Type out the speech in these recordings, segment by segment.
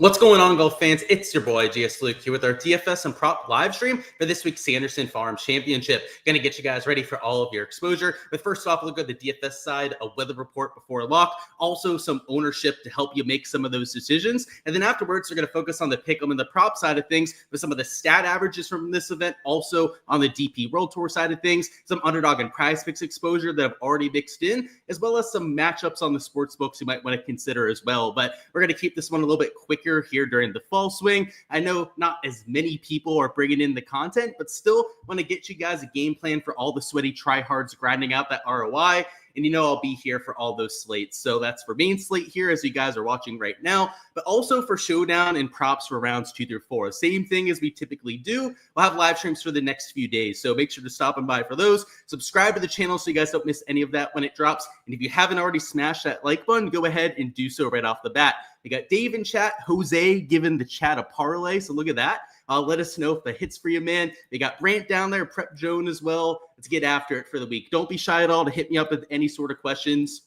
What's going on, golf fans? It's your boy Gsluke here with our DFS and prop live stream for this week's Sanderson Farm Championship. Going to get you guys ready for all of your exposure. But first off, look at the DFS side, a weather report before lock, also some ownership to help you make some of those decisions. And then afterwards, we're going to focus on the pick 'em and the prop side of things with some of the stat averages from this event. Also on the DP World Tour side of things, some underdog and prize picks exposure that I've already mixed in, as well as some matchups on the sports books you might want to consider as well. But we're going to keep this one a little bit quicker here during the fall swing. I know not as many people are bringing in the content, but still want to get you guys a game plan for all the sweaty tryhards grinding out that ROI. And you know I'll be here for all those slates. So that's for main slate here as you guys are watching right now, but also for showdown and props for rounds 2 through 4. Same thing as we typically do. We'll have live streams for the next few days. So make sure to stop and by for those. Subscribe to the channel so you guys don't miss any of that when it drops. And if you haven't already smashed that like button, go ahead and do so right off the bat. We got Dave in chat, Jose giving the chat a parlay. So look at that. Let us know if the hits for you, man. They got Brant down there, Prep Joan as well. Let's get after it for the week. Don't be shy at all to hit me up with any sort of questions.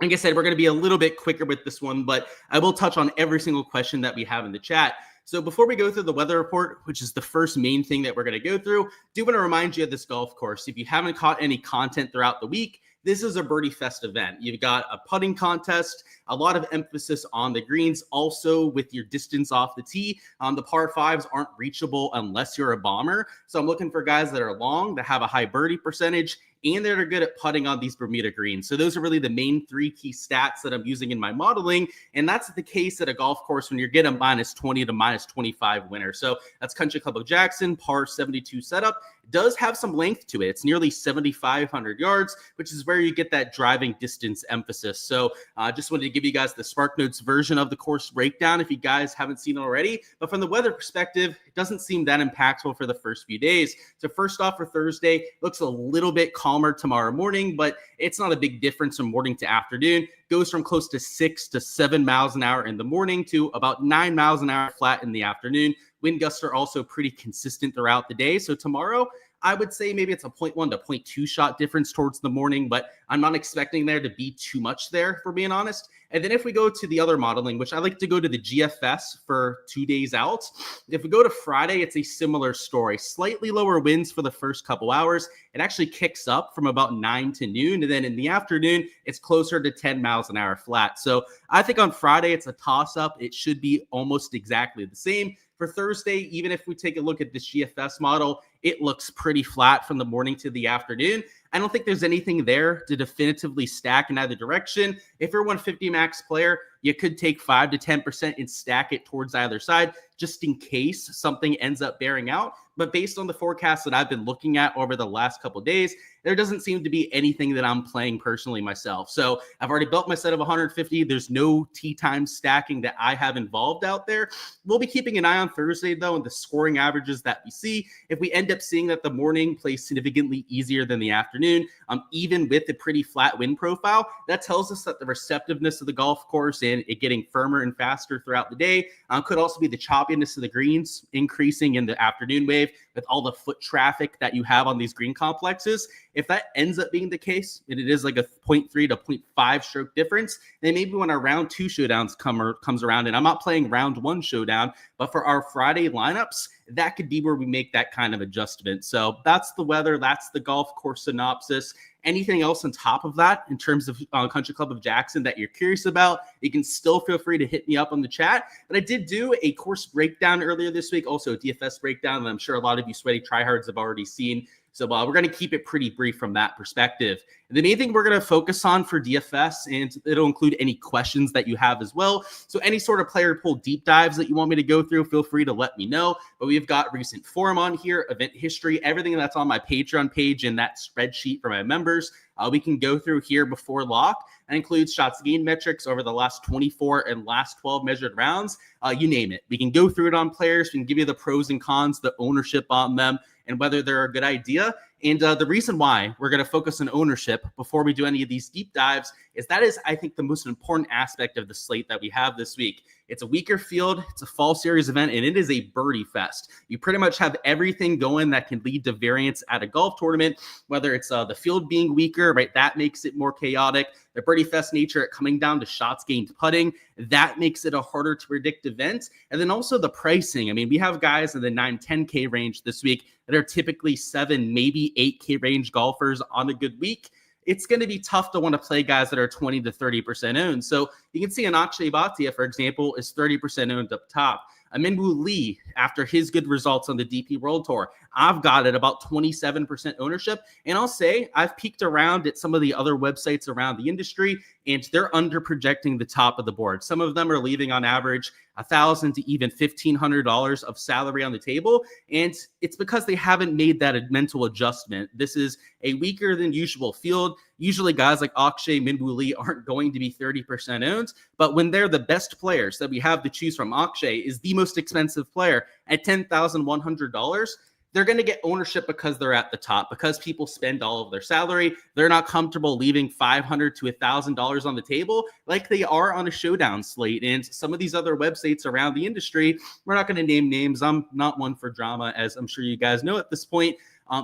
Like I said, we're going to be a little bit quicker with this one, but I will touch on every single question that we have in the chat. So before we go through the weather report, which is the first main thing that we're going to go through, do want to remind you of this golf course. If you haven't caught any content throughout the week, this is a Birdie Fest event. You've got a putting contest, a lot of emphasis on the greens, also with your distance off the tee. The par fives aren't reachable unless you're a bomber. So I'm looking for guys that are long, that have a high birdie percentage, and that are good at putting on these Bermuda greens. So those are really the main three key stats that I'm using in my modeling. And that's the case at a golf course when you're getting a -20 to -25 winner. So that's Country Club of Jackson, par 72 setup. It does have some length to it. It's nearly 7,500 yards, which is where you get that driving distance emphasis. So I just wanted to give you guys the SparkNotes version of the course breakdown if you guys haven't seen it already. But from the weather perspective, it doesn't seem that impactful for the first few days. So first off, for Thursday, looks a little bit calmer tomorrow morning, but it's not a big difference from morning to afternoon. Goes from close to 6 to 7 miles an hour in the morning to about 9 miles an hour flat in the afternoon. Wind gusts are also pretty consistent throughout the day. So tomorrow, I would say maybe it's a 0.1 to 0.2 shot difference towards the morning, but I'm not expecting there to be too much there, for being honest. And then if we go to the other modeling, which I like to go to the GFS for 2 days out. If we go to Friday, it's a similar story. Slightly lower winds for the first couple hours. It actually kicks up from about 9 to noon. And then in the afternoon, it's closer to 10 miles an hour flat. So I think on Friday, it's a toss-up. It should be almost exactly the same. For Thursday, even if we take a look at this GFS model, it looks pretty flat from the morning to the afternoon. I don't think there's anything there to definitively stack in either direction. If you're a 150 max player, you could take 5 to 10% and stack it towards either side, just in case something ends up bearing out. But based on the forecast that I've been looking at over the last couple of days, there doesn't seem to be anything that I'm playing personally myself. So I've already built my set of 150. There's no tee time stacking that I have involved out there. We'll be keeping an eye on Thursday, though, and the scoring averages that we see. If we end up seeing that the morning plays significantly easier than the afternoon, even with a pretty flat wind profile, that tells us that the receptiveness of the golf course and it getting firmer and faster throughout the day could also be the choppiness of the greens increasing in the afternoon wave with all the foot traffic that you have on these green complexes. If that ends up being the case, and it is like a 0.3 to 0.5 stroke difference, then maybe when our round 2 showdowns comes around, and I'm not playing round 1 showdown, but for our Friday lineups, that could be where we make that kind of adjustment. So that's the weather. That's the golf course synopsis. Anything else on top of that in terms of Country Club of Jackson that you're curious about, you can still feel free to hit me up on the chat. But I did do a course breakdown earlier this week, also a DFS breakdown that I'm sure a lot of you sweaty tryhards have already seen. So we're going to keep it pretty brief from that perspective. And the main thing we're going to focus on for DFS, and it'll include any questions that you have as well. So any sort of player pool deep dives that you want me to go through, feel free to let me know. But we've got recent form on here, event history, everything that's on my Patreon page in that spreadsheet for my members. We can go through here before lock. That includes shots gained metrics over the last 24 and last 12 measured rounds. You name it. We can go through it on players. We can give you the pros and cons, the ownership on them, and whether they're a good idea. And the reason why we're going to focus on ownership before we do any of these deep dives is that is, I think, the most important aspect of the slate that we have this week. It's a weaker field, it's a fall series event, and it is a birdie fest. You pretty much have everything going that can lead to variance at a golf tournament, whether it's the field being weaker, right? That makes it more chaotic. The birdie fest nature, coming down to shots gained putting, that makes it a harder to predict event. And then also the pricing. I mean, we have guys in the 9-10K range this week that are typically 7, maybe 8K range golfers on a good week. It's going to be tough to want to play guys that are 20 to 30% owned. So you can see an Akshay Bhatia, for example, is 30% owned up top. Minwoo Lee, after his good results on the DP World Tour, I've got it about 27% ownership. And I'll say I've peeked around at some of the other websites around the industry, and they're under projecting the top of the board. Some of them are leaving on average $1,000 to even $1,500 of salary on the table. And it's because they haven't made that mental adjustment. This is a weaker than usual field. Usually guys like Akshay, Minwoo Lee aren't going to be 30% owned, but when they're the best players that we have to choose from, Akshay is the most expensive player at $10,100. They're going to get ownership because they're at the top, because people spend all of their salary. They're not comfortable leaving $500 to $1,000 on the table like they are on a showdown slate. And some of these other websites around the industry, we're not going to name names. I'm not one for drama, as I'm sure you guys know at this point.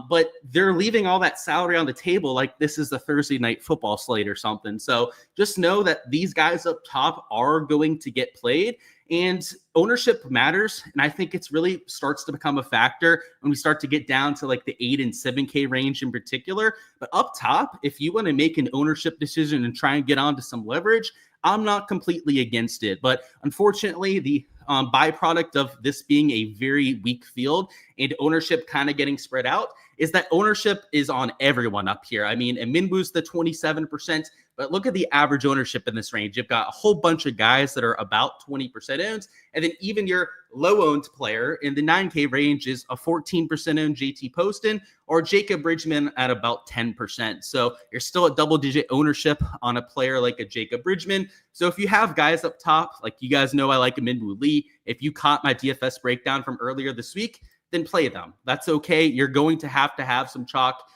But they're leaving all that salary on the table like this is the Thursday night football slate or something. So just know that these guys up top are going to get played, and ownership matters. And I think it's really starts to become a factor when we start to get down to like the 8 and 7K range in particular. But up top, if you want to make an ownership decision and try and get onto some leverage, I'm not completely against it. But unfortunately, the byproduct of this being a very weak field and ownership kind of getting spread out is that ownership is on everyone up here. I mean, Minwoo's the 27%, but look at the average ownership in this range. You've got a whole bunch of guys that are about 20% owned, and then even your low-owned player in the 9K range is a 14% owned JT Poston or Jacob Bridgman at about 10%. So you're still at double-digit ownership on a player like a Jacob Bridgman. So if you have guys up top, like you guys know I like Minwoo Lee, if you caught my DFS breakdown from earlier this week, then play them. That's okay. You're going to have some chalk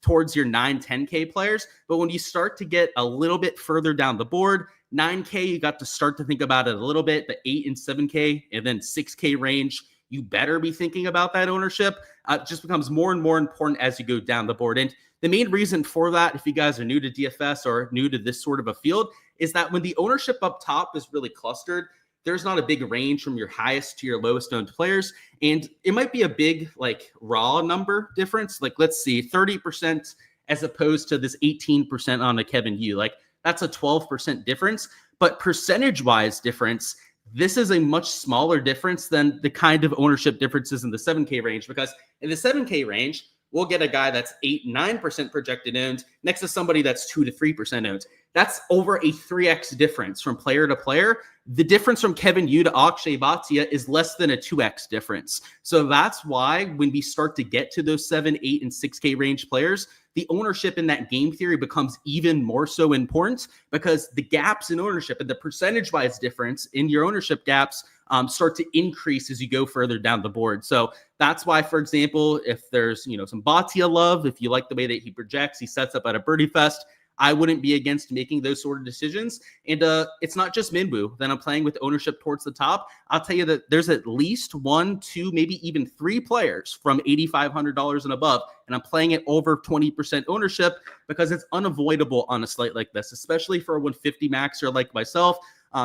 towards your 9-10K players. But when you start to get a little bit further down the board, 9K, you got to start to think about it a little bit. The 8 and 7K and then 6K range, you better be thinking about that ownership. It just becomes more and more important as you go down the board. And the main reason for that, if you guys are new to DFS or new to this sort of a field, is that when the ownership up top is really clustered, there's not a big range from your highest to your lowest owned players. And it might be a big, like, raw number difference. Like, let's see, 30% as opposed to this 18% on a Kevin Yu. Like, that's a 12% difference. But percentage-wise difference, this is a much smaller difference than the kind of ownership differences in the 7K range. Because in the 7K range, we'll get a guy that's 8-9% projected owned next to somebody that's 2 to 3% owned. That's over a 3x difference from player to player. The difference from Kevin Yu to Akshay Bhatia is less than a 2x difference. So that's why when we start to get to those 7, 8, and 6K range players, the ownership in that game theory becomes even more so important, because the gaps in ownership and the percentage-wise difference in your ownership gaps start to increase as you go further down the board. So that's why, for example, if there's some Bhatia love, if you like the way that he projects, he sets up at a birdie fest, I wouldn't be against making those sort of decisions. And it's not just Minwoo that I'm playing with ownership towards the top. I'll tell you that there's at least 1, 2, maybe even 3 players from $8,500 and above, and I'm playing it over 20% ownership because it's unavoidable on a slate like this, especially for a 150 maxer like myself.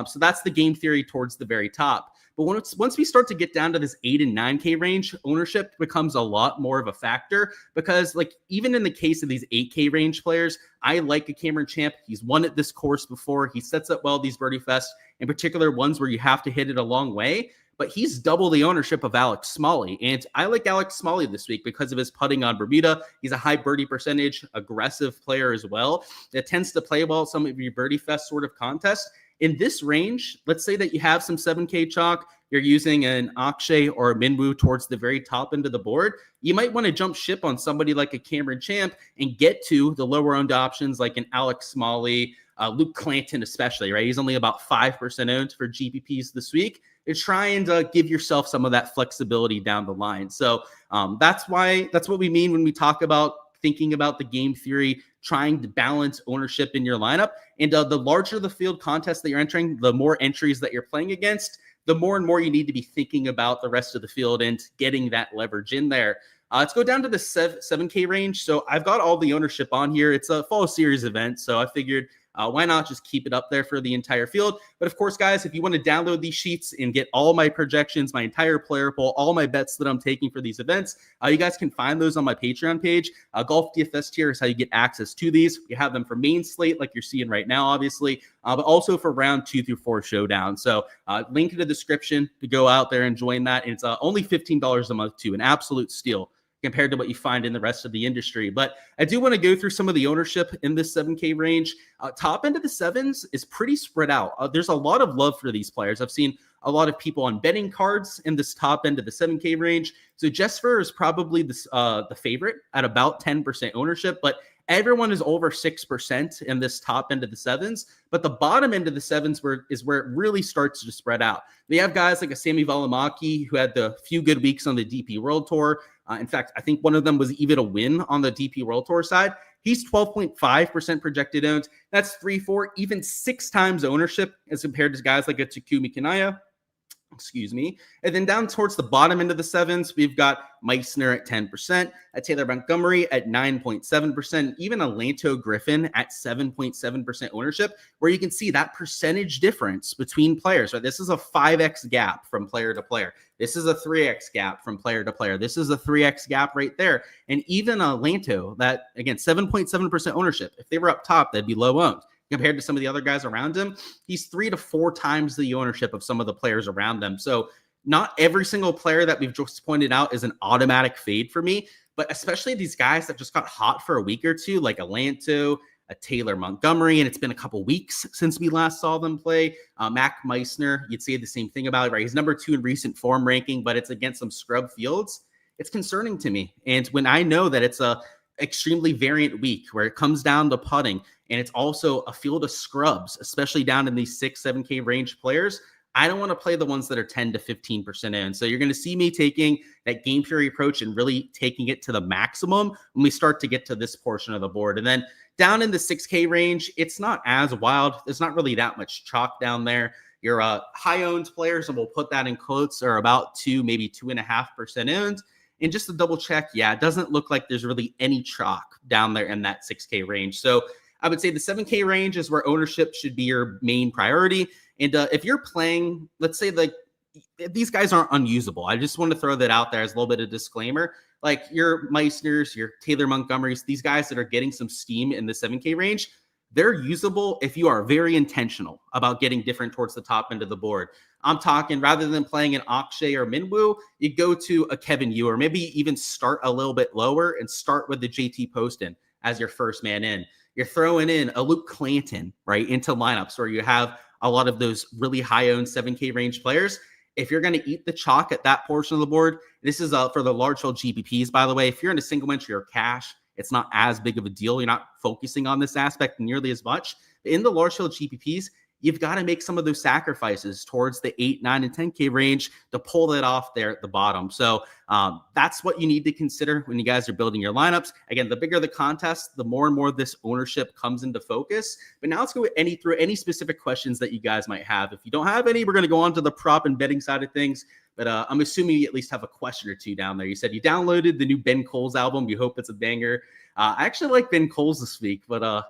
So that's the game theory towards the very top. But once we start to get down to this 8 and 9K range, ownership becomes a lot more of a factor, because like even in the case of these 8K range players, I like a Cameron Champ. He's won at this course before. He sets up well these birdie fests, in particular ones where you have to hit it a long way. But he's double the ownership of Alex Smalley. And I like Alex Smalley this week because of his putting on Bermuda. He's a high birdie percentage, aggressive player as well, that tends to play well some of your birdie fest sort of contests. In this range, let's say that you have some 7K chalk, you're using an Akshay or a Minwoo towards the very top end of the board, you might want to jump ship on somebody like a Cameron Champ and get to the lower owned options like an Alex Smalley, Luke Clanton especially, right? He's only about 5% owned for GPPs this week. You're trying to give yourself some of that flexibility down the line. So that's what we mean when we talk about thinking about the game theory, trying to balance ownership in your lineup. And the larger the field contest that you're entering, the more entries that you're playing against, the more and more you need to be thinking about the rest of the field and getting that leverage in there. Let's go down to the 7K range. So I've got all the ownership on here. It's a fall series event, so I figured why not just keep it up there for the entire field? But of course, guys, if you want to download these sheets and get all my projections, my entire player pool, all my bets that I'm taking for these events, you guys can find those on my Patreon page. Golf DFS tier is how you get access to these. We have them for main slate, like you're seeing right now, obviously, but also for round 2 through 4 showdown. So link in the description to go out there and join that. And it's only $15 a month too, an absolute steal compared to what you find in the rest of the industry. But I do want to go through some of the ownership in this 7K range. Top end of the sevens is pretty spread out. There's a lot of love for these players. I've seen a lot of people on betting cards in this top end of the 7K range. So Jesper is probably the favorite at about 10% ownership, but everyone is over 6% in this top end of the sevens. But the bottom end of the sevens is where it really starts to spread out. They have guys like a Sami Valimaki who had the few good weeks on the DP World Tour. In fact, I think one of them was even a win on the DP World Tour side. He's 12.5% projected owned. That's 3-4, even 6 times ownership as compared to guys like a Takumi Kanaya. Excuse me. And then down towards the bottom end of the sevens, we've got Meissner at 10%, a Taylor Montgomery at 9.7%, even a Lanto Griffin at 7.7% ownership, where you can see that percentage difference between players, right? This is a 5x gap from player to player. This is a 3x gap from player to player. This is a 3x gap right there. And even a Lanto, that, again, 7.7% ownership. If they were up top, they'd be low owned. Compared to some of the other guys around him, he's 3 to 4 times the ownership of some of the players around them. So not every single player that we've just pointed out is an automatic fade for me, but especially these guys that just got hot for a week or two, like a Lanto, a Taylor Montgomery, and it's been a couple weeks since we last saw them play. Mac Meissner, you'd say the same thing about it, right? He's number 2 in recent form ranking, but it's against some scrub fields. It's concerning to me. And when I know that it's a extremely variant week where it comes down to putting, and it's also a field of scrubs, especially down in these 6-7K range players, I don't want to play the ones that are 10 to 15% in. So you're going to see me taking that game theory approach and really taking it to the maximum when we start to get to this portion of the board. And then down in the 6K range, it's not as wild. There's not really that much chalk down there. Your high-owned players, and we'll put that in quotes, are about 2, maybe 2.5% owned. And just to double check, yeah, it doesn't look like there's really any chalk down there in that 6K range. So I would say the 7K range is where ownership should be your main priority. And if you're playing, let's say like these guys aren't unusable. I just want to throw that out there as a little bit of disclaimer. Like your Meissners, your Taylor Montgomerys, these guys that are getting some steam in the 7K range, they're usable if you are very intentional about getting different towards the top end of the board. I'm talking rather than playing an Akshay or Minwoo, you go to a Kevin Yu, or maybe even start a little bit lower and start with the JT Poston as your first man in. You're throwing in a Luke Clanton, right, into lineups where you have a lot of those really high-owned 7K range players. If you're going to eat the chalk at that portion of the board, this is for the large field GPPs, by the way. If you're in a single entry or cash, it's not as big of a deal. You're not focusing on this aspect nearly as much. In the large field GPPs, you've got to make some of those sacrifices towards the 8, 9, and 10K range to pull that off there at the bottom. So that's what you need to consider when you guys are building your lineups. Again, the bigger the contest, the more and more this ownership comes into focus. But now let's go through any specific questions that you guys might have. If you don't have any, we're going to go on to the prop and betting side of things. But I'm assuming you at least have a question or two down there. You said you downloaded the new Ben Coles album. You hope it's a banger. I actually like Ben Coles this week, but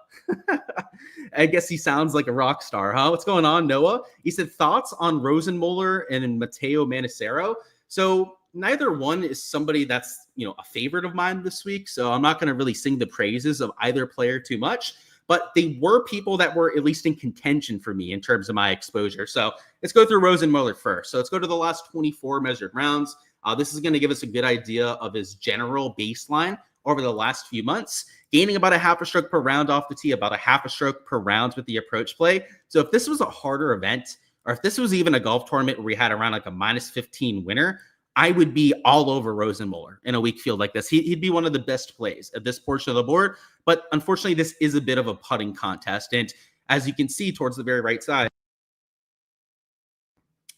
I guess he sounds like a rock star, huh? What's going on, Noah? He said, thoughts on Rosenmuller and Matteo Manacero. So neither one is somebody that's, a favorite of mine this week. So I'm not going to really sing the praises of either player too much. But they were people that were at least in contention for me in terms of my exposure. So let's go through Rosenmuller first. So let's go to the last 24 measured rounds. This is going to give us a good idea of his general baseline over the last few months, gaining about a half a stroke per round off the tee, about a half a stroke per round with the approach play. So if this was a harder event, or if this was even a golf tournament where we had around like a minus 15 winner, I would be all over Rosenmuller in a weak field like this. He'd be one of the best plays at this portion of the board. But unfortunately, this is a bit of a putting contest. And as you can see towards the very right side,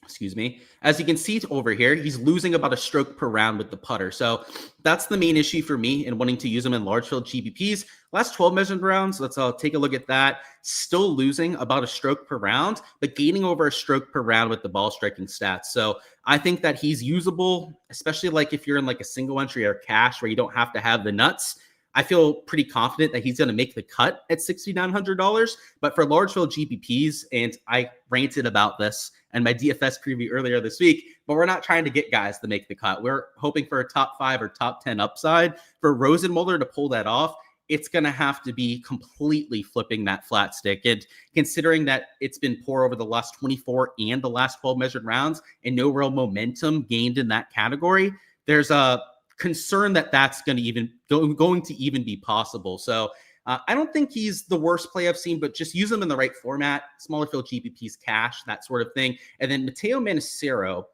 excuse me. As you can see over here, he's losing about a stroke per round with the putter. So that's the main issue for me in wanting to use him in large field GPPs. Last 12 measured rounds, let's take a look at that. Still losing about a stroke per round, but gaining over a stroke per round with the ball striking stats. So I think that he's usable, especially like if you're in like a single entry or cash where you don't have to have the nuts. I feel pretty confident that he's going to make the cut at $6,900. But for large field GPPs, and I ranted about this in my DFS preview earlier this week, but we're not trying to get guys to make the cut. We're hoping for a top 5 or top 10 upside. For Rosenmuller to pull that off, it's going to have to be completely flipping that flat stick. And considering that it's been poor over the last 24 and the last 12 measured rounds and no real momentum gained in that category, there's a concern that that's going to even be possible. So I don't think he's the worst play I've seen, but just use him in the right format, smaller field GPPs, cash, that sort of thing. And then Matteo Manassero,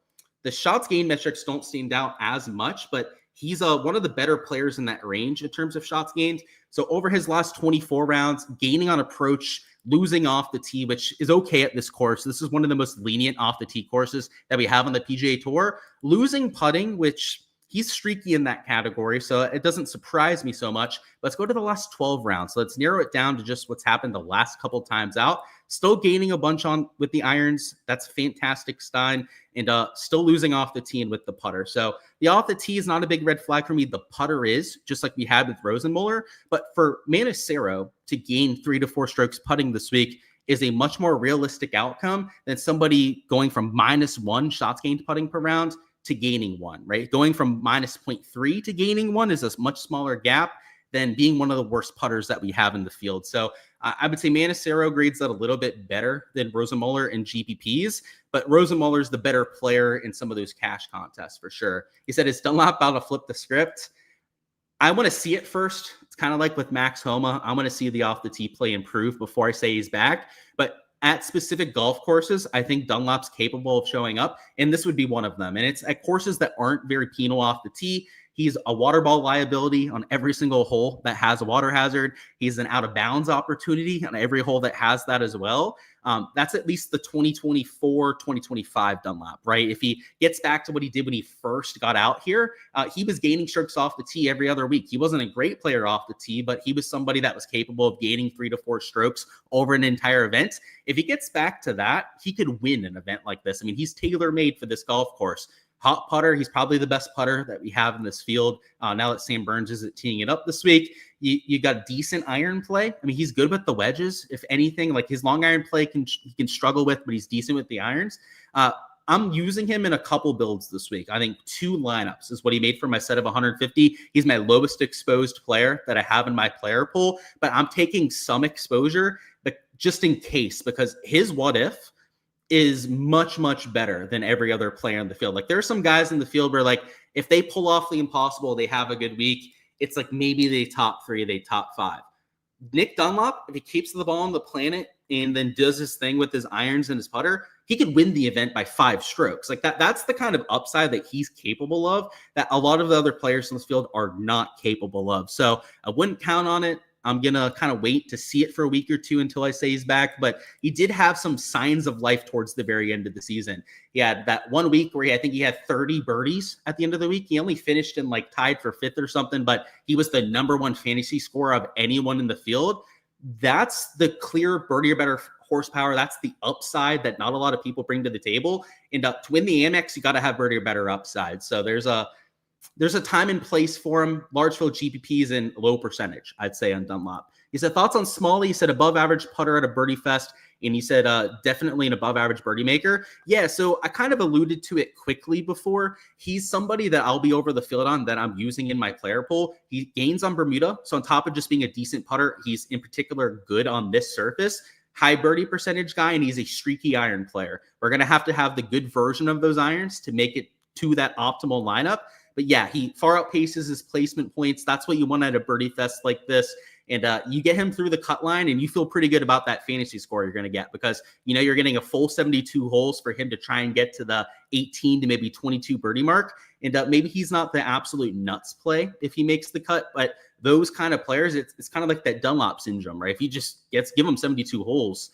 the shots gained metrics don't stand out as much, but he's one of the better players in that range in terms of shots gained. So over his last 24 rounds, gaining on approach, losing off the tee, which is okay at this course. This is one of the most lenient off the tee courses that we have on the PGA Tour. Losing putting, which he's streaky in that category, so it doesn't surprise me so much. Let's go to the last 12 rounds. So let's narrow it down to just what's happened the last couple times out. Still gaining a bunch on with the irons. That's fantastic, Stein. And still losing off the tee and with the putter. So the off the tee is not a big red flag for me. The putter is, just like we had with Rosenmuller. But for Manassero to gain 3 to 4 strokes putting this week is a much more realistic outcome than somebody going from -1 shots gained putting per round to gaining 1, right? Going from -0.3 to gaining 1 is a much smaller gap than being one of the worst putters that we have in the field. So I would say Manassero grades that a little bit better than Rosenmuller in GPPs, but Rosenmuller is the better player in some of those cash contests for sure. He said, is Dunlop about to flip the script? I want to see it first. It's kind of like with Max Homa. I want to see the off the tee play improve before I say he's back. But at specific golf courses, I think Dunlop's capable of showing up, and this would be one of them. And it's at courses that aren't very penal off the tee. He's a water ball liability on every single hole that has a water hazard. He's an out of bounds opportunity on every hole that has that as well. That's at least the 2024, 2025 Dunlop, right? If he gets back to what he did when he first got out here, he was gaining strokes off the tee every other week. He wasn't a great player off the tee, but he was somebody that was capable of gaining 3 to 4 strokes over an entire event. If he gets back to that, he could win an event like this. I mean, he's tailor-made for this golf course. Hot putter, he's probably the best putter that we have in this field. Now that Sam Burns isn't teeing it up this week, you got decent iron play. I mean, he's good with the wedges. If anything, like his long iron play he can struggle with, but he's decent with the irons. I'm using him in a couple builds this week. I think 2 lineups is what he made for my set of 150. He's my lowest exposed player that I have in my player pool, but I'm taking some exposure, but just in case, because his what if is much, much better than every other player in the field. Like there are some guys in the field where like, if they pull off the impossible, they have a good week. It's like maybe they top 3, they top 5. Nick Dunlop, if he keeps the ball on the planet and then does his thing with his irons and his putter, he could win the event by 5 strokes. Like that's the kind of upside that he's capable of that a lot of the other players in this field are not capable of. So I wouldn't count on it. I'm going to kind of wait to see it for a week or 2 until I say he's back. But he did have some signs of life towards the very end of the season. He had that 1 week where I think he had 30 birdies at the end of the week. He only finished in like tied for 5th or something, but he was the #1 fantasy scorer of anyone in the field. That's the clear birdie or better horsepower. That's the upside that not a lot of people bring to the table. And to win the Amex, you got to have birdie or better upside. So there's a time and place for him. Large field GPPs and low percentage, I'd say, on Dunlop. He said, thoughts on Smalley? He said, above average putter at a birdie fest. And he said, definitely an above average birdie maker. Yeah, so I kind of alluded to it quickly before. He's somebody that I'll be over the field on that I'm using in my player pool. He gains on Bermuda. So on top of just being a decent putter, he's in particular good on this surface. High birdie percentage guy, and he's a streaky iron player. We're going to have the good version of those irons to make it to that optimal lineup. But yeah, he far outpaces his placement points. That's what you want at a birdie fest like this. And you get him through the cut line and you feel pretty good about that fantasy score you're going to get, because you're getting a full 72 holes for him to try and get to the 18 to maybe 22 birdie mark. And maybe he's not the absolute nuts play if he makes the cut, but those kind of players, it's kind of like that Dunlop syndrome, right? If he just give him 72 holes,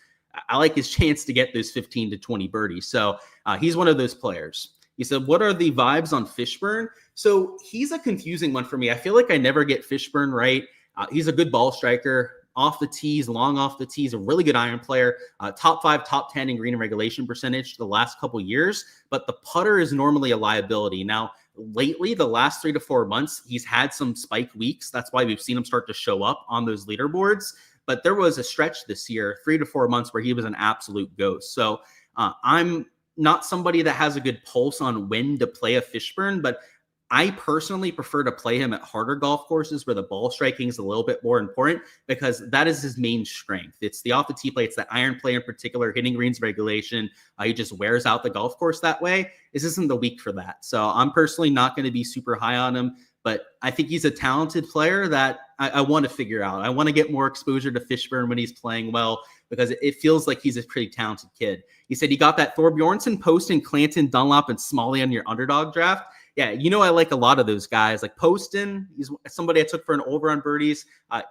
I like his chance to get those 15 to 20 birdies. So he's one of those players. He said, what are the vibes on Fishburne? So he's a confusing one for me. I feel like I never get Fishburne right. He's a good ball striker. Off the tees, long off the tees, a really good iron player, top 5, top 10 in green and regulation percentage the last couple years, but the putter is normally a liability. Now, lately, the last 3 to 4 months, he's had some spike weeks. That's why we've seen him start to show up on those leaderboards, but there was a stretch this year, 3 to 4 months, where he was an absolute ghost. So I'm not somebody that has a good pulse on when to play a Fishburne, but I personally prefer to play him at harder golf courses where the ball striking is a little bit more important, because that is his main strength. It's the off the tee play. It's the iron play in particular, hitting greens regulation. He just wears out the golf course that way. This isn't the week for that. So I'm personally not going to be super high on him, but I think he's a talented player that I want to figure out. I want to get more exposure to Fishburne when he's playing well, because it feels like he's a pretty talented kid. He said he got that Thorbjornsen, Poston, Clanton, Dunlop, and Smalley on your underdog draft. Yeah, I like a lot of those guys. Like Poston, he's somebody I took for an over on birdies.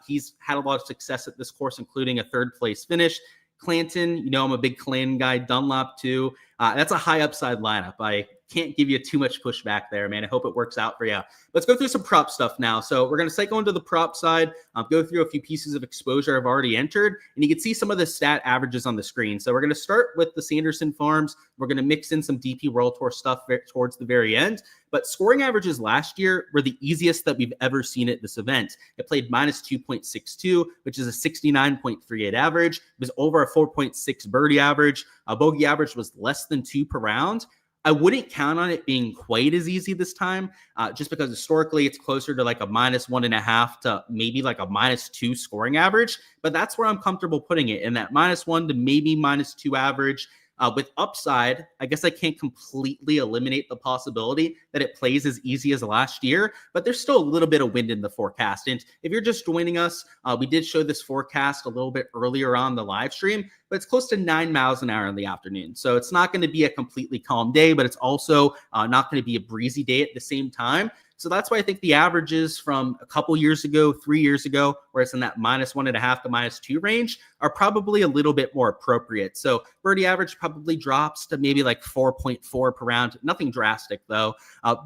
He's had a lot of success at this course, including a 3rd place finish. Clanton, I'm a big Clanton guy. Dunlop too. That's a high upside lineup. I can't give you too much pushback there, man. I hope it works out for you. Let's go through some prop stuff now. So we're going to cycle into the prop side, go through a few pieces of exposure I've already entered, and you can see some of the stat averages on the screen. So we're going to start with the Sanderson farms. We're going to mix in some DP World Tour stuff towards the very end. But scoring averages last year were the easiest that we've ever seen at this event. It played minus 2.62, which is a 69.38 average. It was over a 4.6 birdie average. A bogey average was less than 2 per round. I wouldn't count on it being quite as easy this time, just because historically it's closer to like a minus 1.5 to maybe like a minus 2 scoring average. But that's where I'm comfortable putting it, in that minus 1 to maybe minus 2 average. With upside, I guess I can't completely eliminate the possibility that it plays as easy as last year, but there's still a little bit of wind in the forecast. And if you're just joining us, we did show this forecast a little bit earlier on the live stream, but it's close to 9 miles an hour in the afternoon. So it's not going to be a completely calm day, but it's also not going to be a breezy day at the same time. So that's why I think the averages from a couple years ago, 3 years ago, where it's in that minus 1.5 to minus 2 range, are probably a little bit more appropriate. So birdie average probably drops to maybe like 4.4 per round. Nothing drastic though.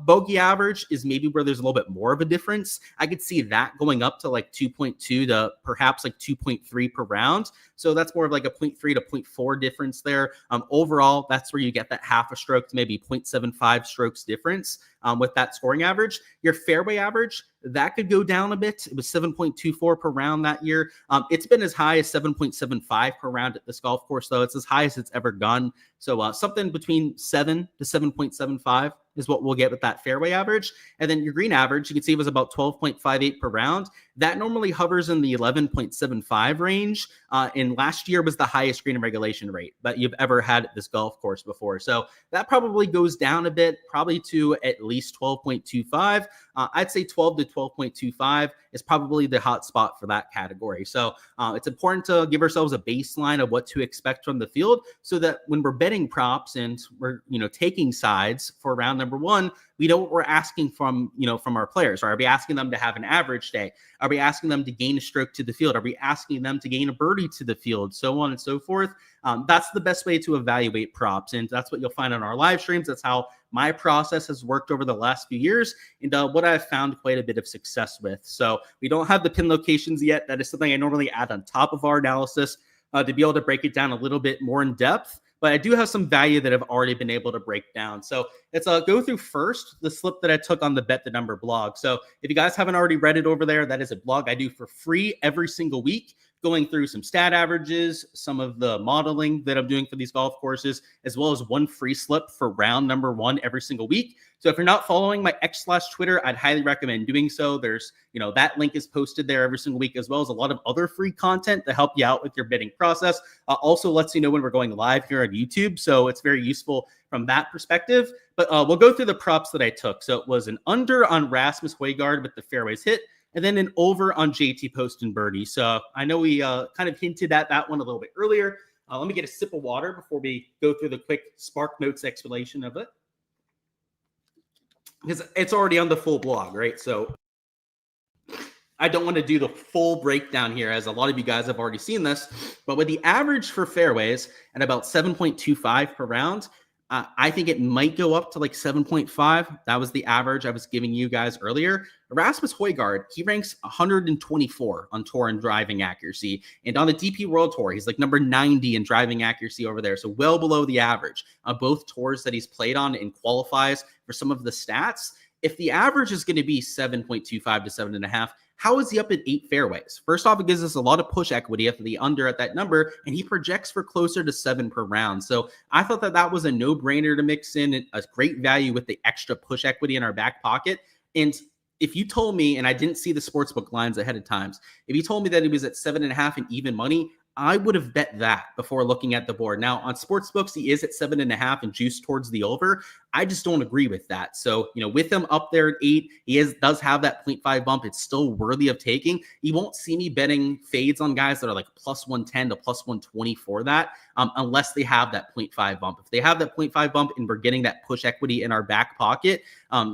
Bogey average is maybe where there's a little bit more of a difference. I could see that going up to like 2.2 to perhaps like 2.3 per round. So that's more of like a 0.3 to 0.4 difference there. Overall, that's where you get that half a stroke to maybe 0.75 strokes difference with that scoring average. Your fairway average, that could go down a bit. It was 7.24 per round that year. It's been as high as 7.75 per round at this golf course, though. It's as high as it's ever gone. So something between 7 to 7.75 is what we'll get with that fairway average. And then your green average, you can see it was about 12.58 per round. That normally hovers in the 11.75 range. And last year was the highest green and regulation rate that you've ever had at this golf course before. So that probably goes down a bit, probably to at least 12.25. I'd say 12 to 12.25 is probably the hot spot for that category. So it's important to give ourselves a baseline of what to expect from the field, so that when we're betting props and we're taking sides for round number one, we know what we're asking from our players. Are we asking them to have an average day? Are we asking them to gain a stroke to the field? Are we asking them to gain a birdie to the field? So on and so forth. That's the best way to evaluate props, and that's what you'll find on our live streams. That's how my process has worked over the last few years, and what I've found quite a bit of success with. So we don't have the pin locations yet. That is something I normally add on top of our analysis to be able to break it down a little bit more in depth. But I do have some value that I've already been able to break down. So let's go through first the slip that I took on the Bet the Number blog. So if you guys haven't already read it over there, that is a blog I do for free every single week, going through some stat averages, some of the modeling that I'm doing for these golf courses, as well as one free slip for round number one every single week. So if you're not following my X/Twitter, I'd highly recommend doing so. There's, that link is posted there every single week, as well as a lot of other free content to help you out with your bidding process. Also lets you know when we're going live here on YouTube. So it's very useful from that perspective. But we'll go through the props that I took. So it was an under on Rasmus Højgaard with the fairways hit, and then an over on JT Poston birdie. So I know we kind of hinted at that one a little bit earlier. Let me get a sip of water before we go through the quick Spark Notes explanation of it, because it's already on the full blog, right? So I don't want to do the full breakdown here, as a lot of you guys have already seen this, but with the average for fairways at about 7.25 per round, I think it might go up to like 7.5. That was the average I was giving you guys earlier. Rasmus Højgaard, he ranks 124 on tour in driving accuracy. And on the DP World Tour, he's like number 90 in driving accuracy over there. So well below the average on both tours that he's played on and qualifies for some of the stats. If the average is going to be 7.25 to 7.5, how is he up at 8 fairways? First off, it gives us a lot of push equity at the under at that number, and he projects for closer to 7 per round. So I thought that was a no-brainer to mix in a great value with the extra push equity in our back pocket. And if you told me, and I didn't see the sportsbook lines ahead of times, if you told me that he was at 7.5 and even money, I would have bet that before looking at the board. Now, on sportsbooks, he is at 7.5 and juiced towards the over. I just don't agree with that. So, with him up there at 8, he does have that 0.5 bump. It's still worthy of taking. You won't see me betting fades on guys that are like plus 110 to plus 120 for that, unless they have that 0.5 bump. If they have that 0.5 bump and we're getting that push equity in our back pocket,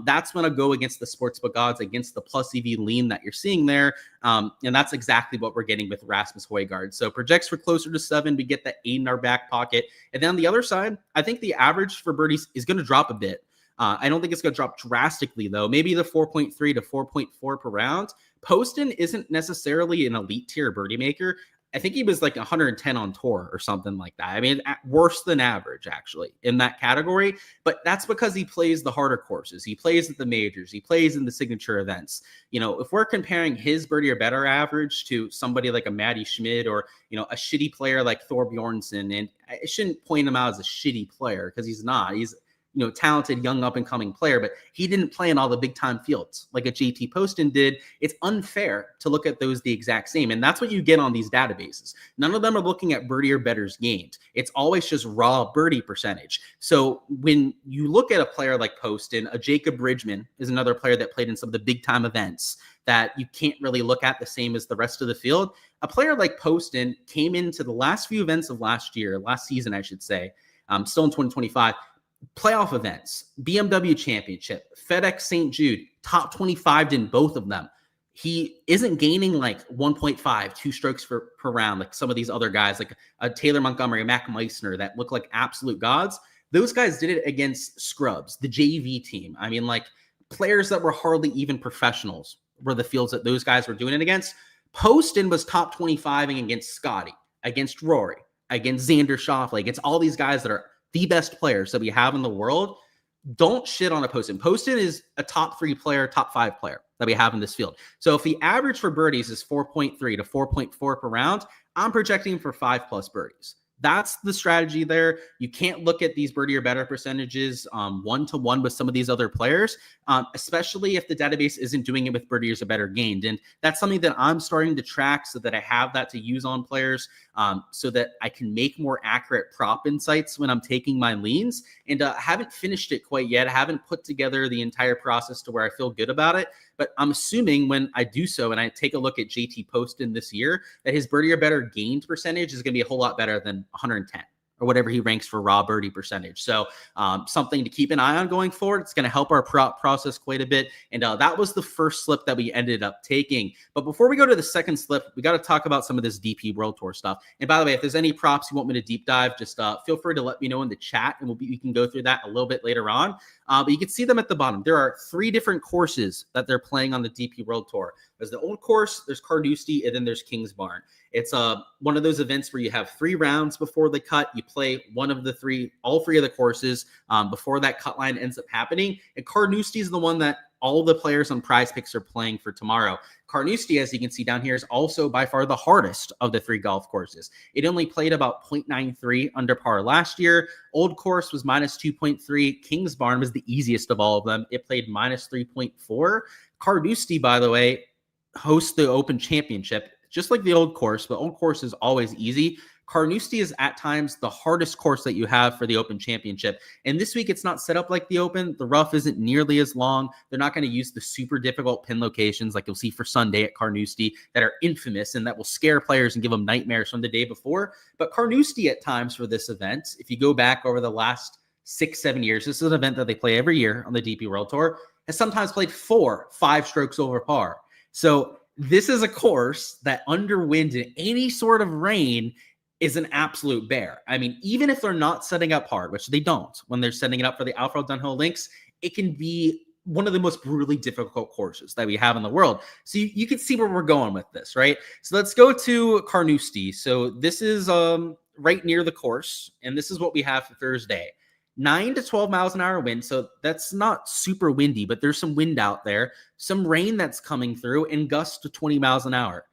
that's when I go against the sportsbook odds, against the plus EV lean that you're seeing there. And that's exactly what we're getting with Rasmus Højgaard. So projects for closer to 7. We get that 8 in our back pocket. And then on the other side, I think the average for birdies is going to drop a bit. I don't think it's going to drop drastically, though. Maybe the 4.3 to 4.4 per round. Poston isn't necessarily an elite tier birdie maker. I think he was like 110 on tour or something like that. I mean, worse than average, actually, in that category. But that's because he plays the harder courses. He plays at the majors. He plays in the signature events. If we're comparing his birdie or better average to somebody like a Matty Schmid or, a shitty player like Thor Bjornsson, and I shouldn't point him out as a shitty player because he's not. He's talented, young, up-and-coming player, but he didn't play in all the big-time fields like a JT Poston did. It's unfair to look at those the exact same, and that's what you get on these databases. None of them are looking at birdie or bettors gained. It's always just raw birdie percentage. So when you look at a player like Poston, a Jacob Bridgman is another player that played in some of the big-time events that you can't really look at the same as the rest of the field. A player like Poston came into the last few events of last season, I should say, still in 2025, playoff events, BMW Championship, FedEx St. Jude, top 25 in both of them. He isn't gaining like 1.5, 2 strokes per round like some of these other guys, like a Taylor Montgomery, a Mac Meissner, that look like absolute gods. Those guys did it against scrubs, the JV team. I mean, like players that were hardly even professionals were the fields that those guys were doing it against. Poston was top 25 against Scotty, against Rory, against Xander Schauffele, against all these guys that are the best players that we have in the world. Don't shit on a Poston. Poston is a top 3 player, top 5 player that we have in this field. So if the average for birdies is 4.3 to 4.4 per round, I'm projecting for 5+ birdies. That's the strategy there. You can't look at these birdie or better percentages one-to-one with some of these other players, especially if the database isn't doing it with birdie or better gained. And that's something that I'm starting to track so that I have that to use on players, so that I can make more accurate prop insights when I'm taking my leans. And I haven't finished it quite yet. I haven't put together the entire process to where I feel good about it. But I'm assuming when I do so and I take a look at JT Poston this year, that his birdie or better gained percentage is going to be a whole lot better than 110 or whatever he ranks for raw birdie percentage. So something to keep an eye on going forward. It's going to help our prop process quite a bit. And that was the first slip that we ended up taking. But before we go to the second slip, we got to talk about some of this DP World Tour stuff. And by the way, if there's any props you want me to deep dive, just feel free to let me know in the chat, and we can go through that a little bit later on. But you can see them at the bottom. There are 3 different courses that they're playing on the DP World Tour. There's the Old Course, there's Carnoustie, and then there's Kingsbarn. It's one of those events where you have 3 rounds before the cut. You play one of the 3, all 3 of the courses before that cut line ends up happening. And Carnoustie is the one that all the players on Prize Picks are playing for tomorrow. Carnoustie, as you can see down here, is also by far the hardest of the 3 golf courses. It only played about 0.93 under par last year. Old Course was minus 2.3. Kingsbarn was the easiest of all of them. It played minus 3.4. Carnoustie, by the way, hosts the Open Championship, just like the Old Course, but Old Course is always easy. Carnoustie is at times the hardest course that you have for the Open Championship. And this week, it's not set up like the Open. The rough isn't nearly as long. They're not going to use the super difficult pin locations like you'll see for Sunday at Carnoustie that are infamous and that will scare players and give them nightmares from the day before. But Carnoustie at times for this event, if you go back over the last 6-7 years, this is an event that they play every year on the DP World Tour, has sometimes played 4 5 strokes over par. So this is a course that under wind and any sort of rain is an absolute bear. I mean, even if they're not setting up hard, which they don't, when they're setting it up for the Alfred Dunhill Links, it can be one of the most brutally difficult courses that we have in the world. So you can see where we're going with this, right? So let's go to Carnoustie. So this is right near the course, and this is what we have for Thursday. 9 to 12 miles an hour wind. So that's not super windy, but there's some wind out there, some rain that's coming through, and gusts to 20 miles an hour.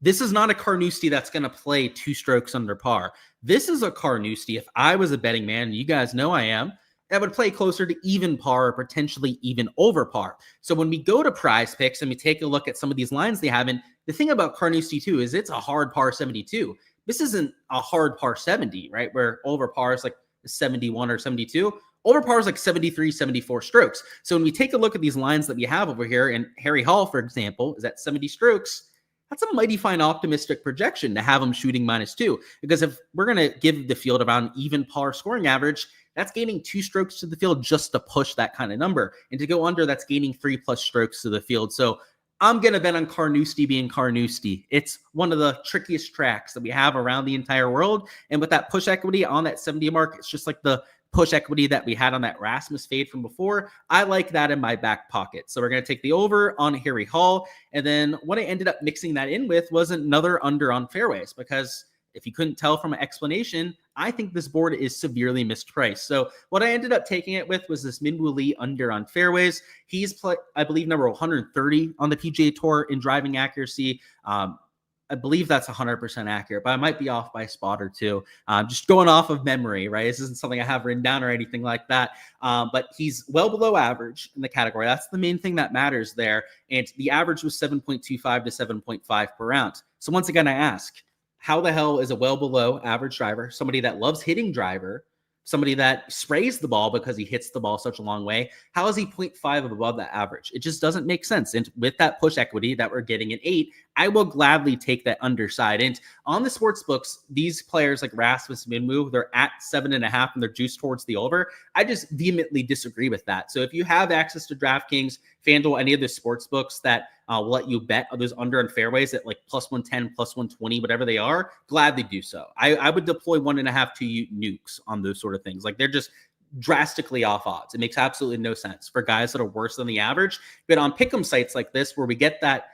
This is not a Carnoustie that's going to play 2 strokes under par. This is a Carnoustie. If I was a betting man, and you guys know I am, that would play closer to even par or potentially even over par. So when we go to Prize Picks and we take a look at some of these lines they have, and the thing about Carnoustie too is it's a hard par 72. This isn't a hard par 70, right? Where over par is like 71 or 72. Over par is like 73, 74 strokes. So when we take a look at these lines that we have over here, and Harry Hall, for example, is at 70 strokes, that's a mighty fine optimistic projection to have him shooting -2. Because if we're going to give the field around even par scoring average, that's gaining 2 strokes to the field just to push that kind of number. And to go under, that's gaining 3+ strokes to the field. So I'm going to bet on Carnoustie being Carnoustie. It's one of the trickiest tracks that we have around the entire world. And with that push equity on that 70 mark, it's just like the push equity that we had on that Rasmus fade from before. I like that in my back pocket. So we're going to take the over on Harry Hall. And then what I ended up mixing that in with was another under on fairways, because if you couldn't tell from an explanation, I think this board is severely mispriced. So what I ended up taking it with was this Min Woo Lee under on fairways. He's, I believe, number 130 on the PGA Tour in driving accuracy. I believe that's 100% accurate, but I might be off by a spot or two. Just going off of memory, right? This isn't something I have written down or anything like that. But he's well below average in the category. That's the main thing that matters there. And the average was 7.25 to 7.5 per round. So once again, I ask, how the hell is a well below average driver, somebody that loves hitting driver, somebody that sprays the ball because he hits the ball such a long way, how is he 0.5 above that average? It just doesn't make sense. And with that push equity that we're getting at 8, I will gladly take that underside. And on the sports books, these players like Rasmus Minwoo, they're at 7.5 and they're juiced towards the over. I just vehemently disagree with that. So if you have access to Draftkings, Fanduel, any of the sports books that will let you bet those under and fairways at like +110, +120, whatever they are, gladly do so. I would deploy 1.5 to nukes on those sort of things. Like they're just drastically off odds. It makes absolutely no sense for guys that are worse than the average. But on pick'em sites like this, where we get that,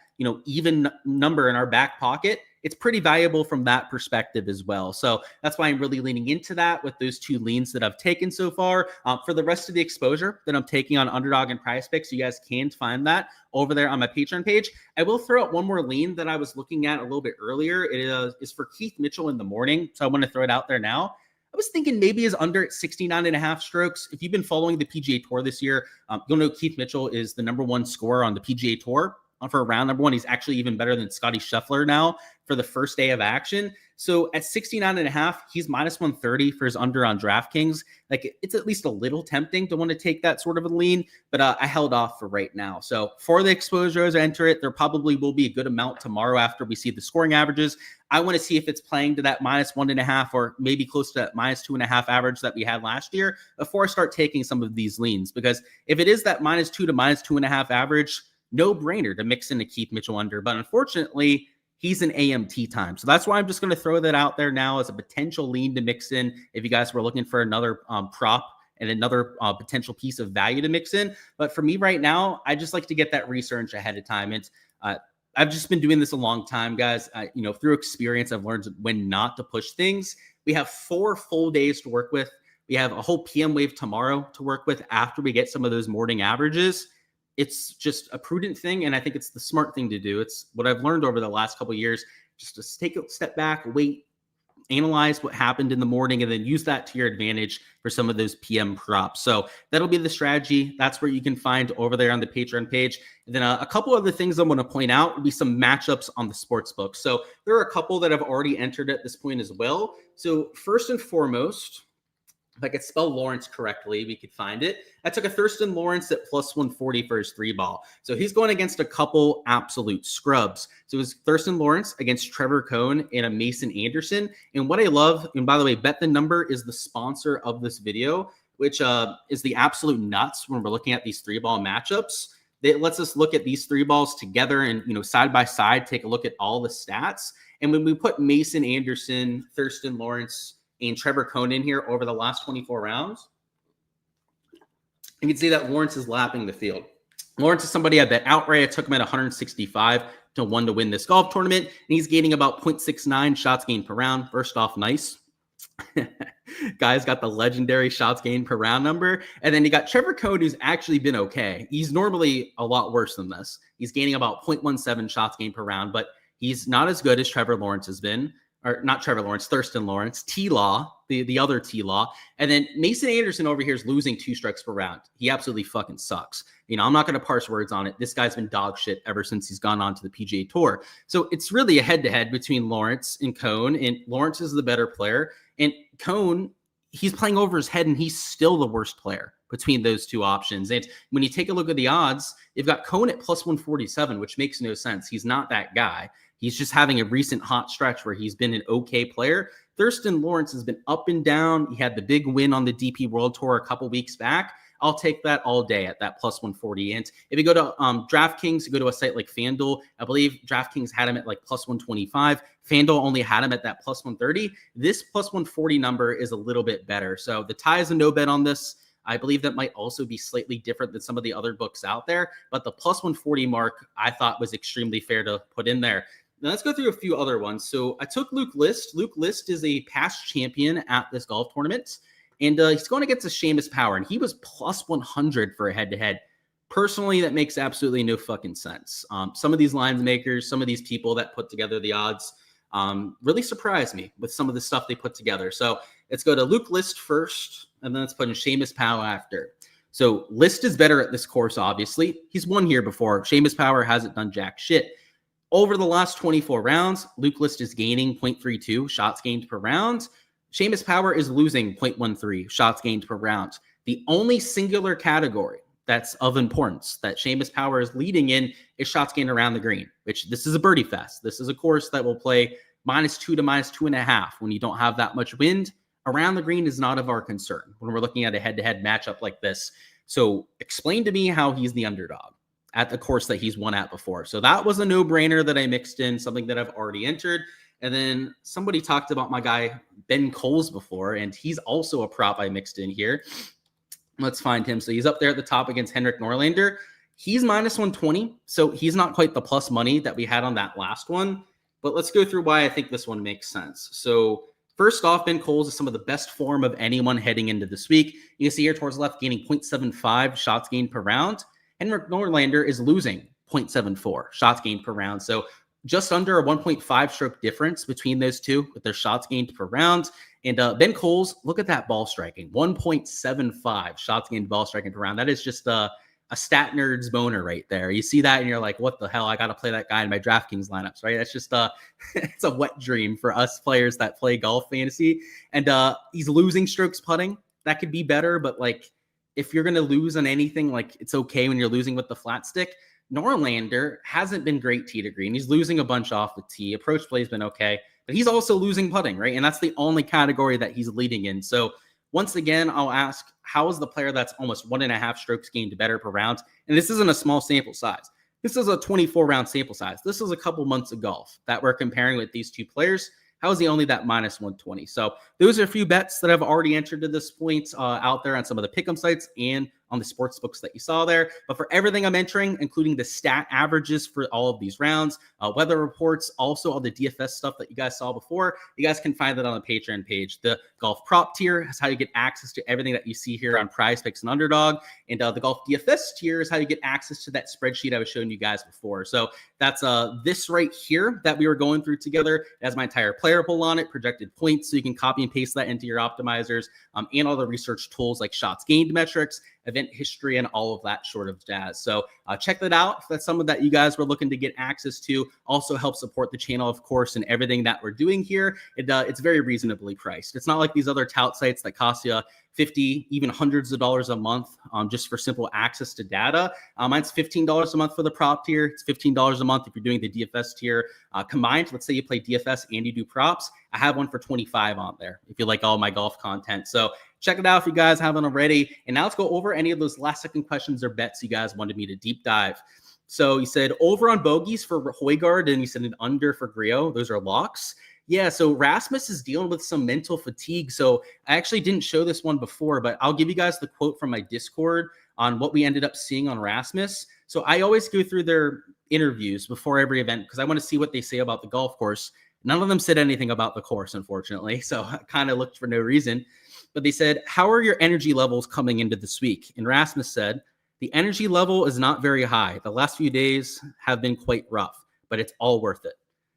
even number in our back pocket, it's pretty valuable from that perspective as well. So that's why I'm really leaning into that with those 2 leans that I've taken so far. For the rest of the exposure that I'm taking on Underdog and Prize Picks, you guys can find that over there on my Patreon page. I will throw out one more lean that I was looking at a little bit earlier. It is for Keith Mitchell in the morning. So I want to throw it out there now. I was thinking maybe is under at 69.5 strokes. If you've been following the PGA Tour this year, you'll know Keith Mitchell is the #1 scorer on the PGA Tour. For round number 1, he's actually even better than Scotty Scheffler now for the first day of action. So at 69.5, he's -130 for his under on DraftKings. Like it's at least a little tempting to want to take that sort of a lean, but I held off for right now. So for the exposure as I enter it, there probably will be a good amount tomorrow after we see the scoring averages. I want to see if it's playing to that -1.5 or maybe close to that -2.5 average that we had last year before I start taking some of these leans. Because if it is that -2 to -2.5 average, no brainer to mix in a Keith Mitchell under. But unfortunately, he's an AMT time. So that's why I'm just going to throw that out there now as a potential lean to mix in if you guys were looking for another prop and another potential piece of value to mix in. But for me right now, I just like to get that research ahead of time. And I've just been doing this a long time, guys. Through experience, I've learned when not to push things. We have 4 full days to work with. We have a whole PM wave tomorrow to work with after we get some of those morning averages. It's just a prudent thing, and I think it's the smart thing to do. It's what I've learned over the last couple of years, just to take a step back, wait, analyze what happened in the morning, and then use that to your advantage for some of those PM props. So that'll be the strategy. That's where you can find over there on the Patreon page. And then a couple other things I want to point out would be some matchups on the sports book. So there are a couple that I've already entered at this point as well. So first and foremost, if I could spell Lawrence correctly, we could find it. I took a Thurston Lawrence at +140 for his 3-ball. So he's going against a couple absolute scrubs. So it was Thurston Lawrence against Trevor Cohn and a Mason Anderson. And what I love, and by the way, Bet the Number is the sponsor of this video, which is the absolute nuts when we're looking at these 3-ball matchups. It lets us look at these 3 balls together and, side by side, take a look at all the stats. And when we put Mason Anderson, Thurston Lawrence, and Trevor Cone in here over the last 24 rounds, you can see that Lawrence is lapping the field. Lawrence is somebody I bet outright. I took him at 165 to 1 to win this golf tournament, and he's gaining about 0.69 shots gained per round. First off, nice. Guy's got the legendary shots gained per round number. And then you got Trevor Cone, who's actually been okay. He's normally a lot worse than this. He's gaining about 0.17 shots gained per round, but he's not as good as Trevor Lawrence has been. Or not Trevor Lawrence, Thurston Lawrence, T-Law, the other T-Law. And then Mason Anderson over here is losing 2 strikes per round. He absolutely fucking sucks. I'm not going to parse words on it. This guy's been dog shit ever since he's gone on to the PGA Tour. So it's really a head-to-head between Lawrence and Cone, and Lawrence is the better player. And Cone, he's playing over his head, and he's still the worst player between those 2 options. And when you take a look at the odds, you've got Cone at plus 147, which makes no sense. He's not that guy. He's just having a recent hot stretch where he's been an okay player. Thurston Lawrence has been up and down. He had the big win on the DP World Tour a couple weeks back. I'll take that all day at that plus 140. And if you go to Draftkings, you go to a site like Fanduel, I believe Draftkings had him at like plus 125. Fanduel only had him at that plus 130. This plus 140 number is a little bit better. So the tie is a no bet on this. I believe that might also be slightly different than some of the other books out there, but the plus 140 mark I thought was extremely fair to put in there. Now let's go through a few other ones. So I took Luke List. Luke List is a past champion at this golf tournament, and he's going against a Seamus Power, and he was plus 100 for a head-to-head. Personally, that makes absolutely no fucking sense. Some of these lines makers, some of these people that put together the odds really surprised me with some of the stuff they put together. So let's go to Luke List first, and then let's put in Seamus Power after. So List is better at this course, obviously. He's won here before. Seamus Power hasn't done jack shit. Over the last 24 rounds, Luke List is gaining 0.32 shots gained per round. Seamus Power is losing 0.13 shots gained per round. The only singular category that's of importance that Seamus Power is leading in is shots gained around the green, which this is a birdie fest. This is a course that will play -2 to -2.5 when you don't have that much wind. Around the green is not of our concern when we're looking at a head-to-head matchup like this. So explain to me how he's the underdog at the course that he's won at before. So that was a no-brainer that I mixed in, something that I've already entered. And then somebody talked about my guy, Ben Coles, before, and he's also a prop I mixed in here. Let's find him. So he's up there at the top against Henrik Norlander. He's -120, so he's not quite the plus money that we had on that last one. But let's go through why I think this one makes sense. So first off, Ben Coles is some of the best form of anyone heading into this week. You can see here towards the left, gaining 0.75 shots gained per round. Henrik Norlander is losing 0.74 shots gained per round. So just under a 1.5 stroke difference between those two with their shots gained per round. And Ben Coles, look at that ball striking, 1.75 shots gained ball striking per round. That is just a stat nerd's boner right there. You see that and you're like, what the hell? I got to play that guy in my DraftKings lineups, right? That's just it's a wet dream for us players that play golf fantasy. And he's losing strokes putting. That could be better, but like, if you're going to lose on anything, like it's okay when you're losing with the flat stick. Norlander hasn't been great tee to green. He's losing a bunch off the tee. Approach play has been okay, but he's also losing putting, right? And that's the only category that he's leading in. So once again, I'll ask, how is the player that's almost 1.5 strokes gained better per round? And this isn't a small sample size. This is a 24-round sample size. This is a couple months of golf that we're comparing with these two players. How is he only that -120? So those are a few bets that I've already entered to this point out there on some of the pick'em sites and on the sports books that you saw there. But for everything I'm entering, including the stat averages for all of these rounds, weather reports, also all the DFS stuff that you guys saw before, you guys can find that on the Patreon page. The golf prop tier is how you get access to everything that you see here on Prize Picks and Underdog. And the golf DFS tier is how you get access to that spreadsheet I was showing you guys before. So that's this right here that we were going through together. It has my entire player pool on it, projected points, so you can copy and paste that into your optimizers, and all the research tools like shots gained metrics, event history, and all of that sort of jazz. So check that out. If that's something that you guys were looking to get access to, also help support the channel, of course, and everything that we're doing here. It's very reasonably priced. It's not like these other tout sites that cost you $50, even hundreds of dollars a month just for simple access to data. Mine's $15 a month for the prop tier. It's $15 a month if you're doing the DFS tier combined. Let's say you play DFS and you do props. I have one for $25 on there if you like all my golf content. So check it out if you guys haven't already. And now let's go over any of those last second questions or bets you guys wanted me to deep dive. So you said over on bogeys for Højgaard, and you said an under for Griot. Those are locks. Yeah, so Rasmus is dealing with some mental fatigue. So I actually didn't show this one before, but I'll give you guys the quote from my Discord on what we ended up seeing on Rasmus. So I always go through their interviews before every event because I want to see what they say about the golf course. None of them said anything about the course, unfortunately. So I kind of looked for no reason. But they said, how are your energy levels coming into this week? And Rasmus said, the energy level is not very high. The last few days have been quite rough, but it's all worth it.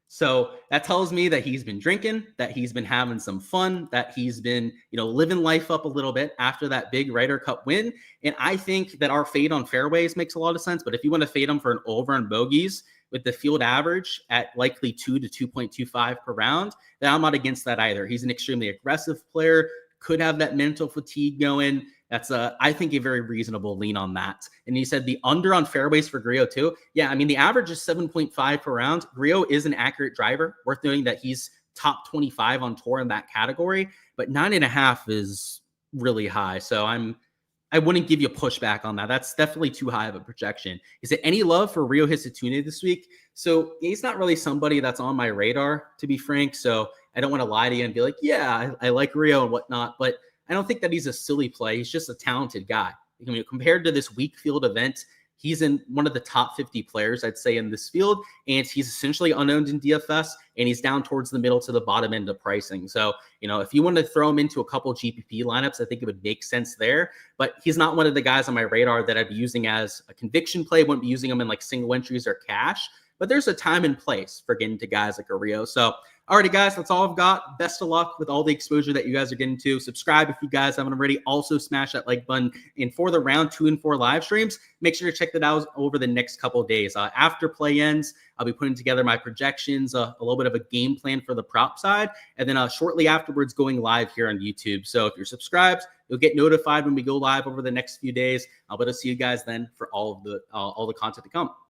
So that tells me that he's been drinking, that he's been having some fun, that he's been, living life up a little bit after that big Ryder Cup win. And I think that our fade on fairways makes a lot of sense. But if you want to fade him for an over on bogeys with the field average at likely 2 to 2.25 per round, then I'm not against that either. He's an extremely aggressive player, could have that mental fatigue going. That's I think a very reasonable lean on that. And he said the under on fairways for Griot too. Yeah, I mean, the average is 7.5 per round. Griot is an accurate driver. Worth noting that he's top 25 on tour in that category, but 9.5 is really high. So I wouldn't give you a pushback on that. That's definitely too high of a projection. Is it any love for Ryo Hisatune this week? So he's not really somebody that's on my radar, to be frank. So I don't want to lie to you and be like, yeah, I like Ryo and whatnot, but I don't think that he's a silly play. He's just a talented guy. I mean, compared to this weak field event, he's in one of the top 50 players, I'd say, in this field, and he's essentially unowned in DFS, and he's down towards the middle to the bottom end of pricing. So, if you want to throw him into a couple GPP lineups, I think it would make sense there, but he's not one of the guys on my radar that I'd be using as a conviction play. Wouldn't be using him in like single entries or cash, but there's a time and place for getting to guys like a Rio. So, alrighty, guys, that's all I've got. Best of luck with all the exposure that you guys are getting to. Subscribe if you guys haven't already. Also, smash that like button. And for the round 2 and 4 live streams, make sure to check that out over the next couple of days. After play ends, I'll be putting together my projections, a little bit of a game plan for the prop side, and then shortly afterwards going live here on YouTube. So if you're subscribed, you'll get notified when we go live over the next few days. But I'll see you guys then for all the content to come.